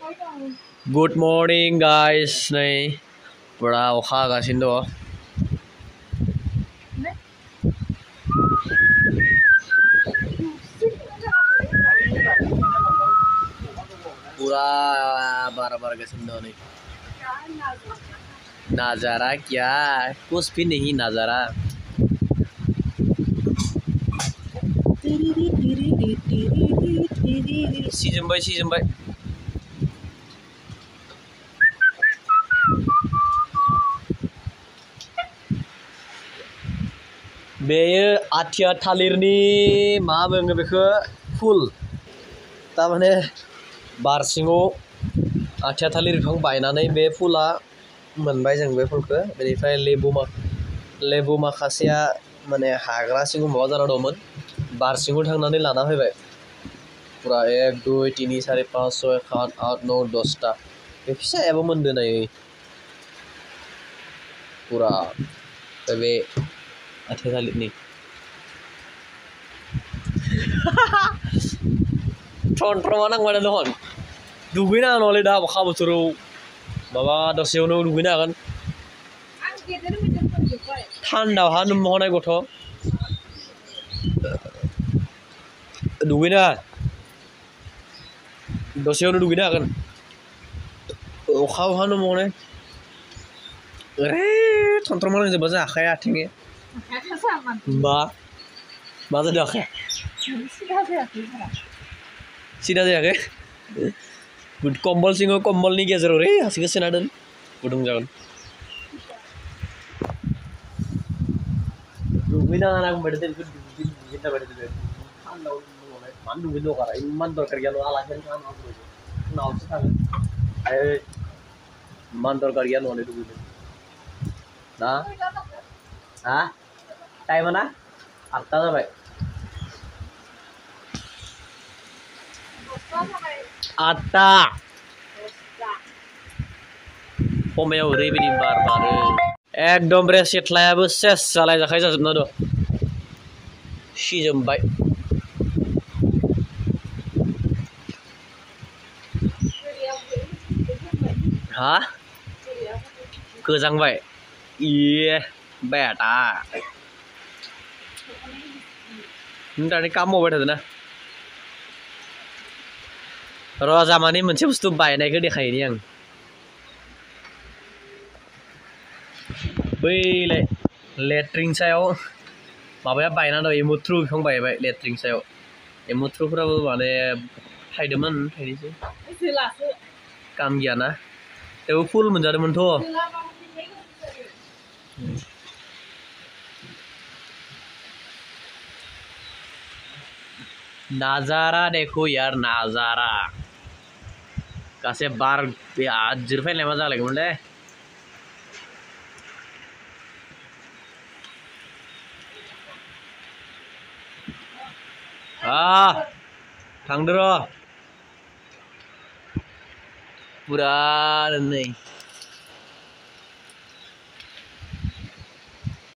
Good morning guys नै पुरा अखा हागासिनो दङ पुरा बार बारगासिनो दङ नै नजारा क्या कुछ भी नहीं नजारा सिजोंबाय बेयो आथिया थालिरनि मा बुङो बेखौ फुल तारमाने बारसिङाव आथिया थालिर बिफां बायनानै बे फुला मोनबाय जों बे फुलखौ बेनिफ्राय लेबु माखासेया माने हाग्रा सिङाव माबा जाना दंमोन बारसिङाव थांनानै लाना फैबाय पुरा 1 2 3 4 5 6 7 8 9 10 टा बे फिसायाबो मोनदो नाय पुरा बे आथिया थालिरनि थन्थ्रमा नांबाय दहन दुगैना नले दा अखा बोथोराव माबा दसेयावनो दुगैनो हागोन थान्दाहा नोमहनाय गथ' दुगैना दसेयावनो दुगैनो हागोन अखा नोमहनाय थन्थ्रमा नांजोबा जा आखाया आथिङे मा जादों आखाया सिदा जायाखै कम्बल सिङाव कम्बलनि गेजेराव हासिखौ सोना दोन गुदुं जागोन दुगैनाङा ना बुंबाय दे दुगैनो थाबाय दे थान्दायाव मानो दुगैनो दरखार इमान दरखार गैया आलासियानो थाङा उनावसो थागोन इमान दरखार गैया न'आवनो दुगैनो ना हा टाइमा ना 8टा जाबाय 8टा खमायाव ओरैबायदि बार बारो एकदमबारे सेथ्लायाबो सेस जालाय जाखाय जाजोबना दं सिजोबबाय हा गोजांबाय इये बेटा नों दानि काम मावबाय थादों ना र' जामानि मोनसे बुस्थु बायनायखौ देखायनि आं बैलाय लेट्रिन सायाव माबाया बायना दं एमुथ्रु बिफां बायबाय लेट्रिन सायाव एमुथ्रुफोराबो माने थायदोंमोन थायनोसै काम गैयाना थेवबो फुल मोनजादोंमोनथ' नाजारा देखो यार नाजारा गासे बार जिरफायनाय मा जालायगौमोनलै थांदो र' पुरा नै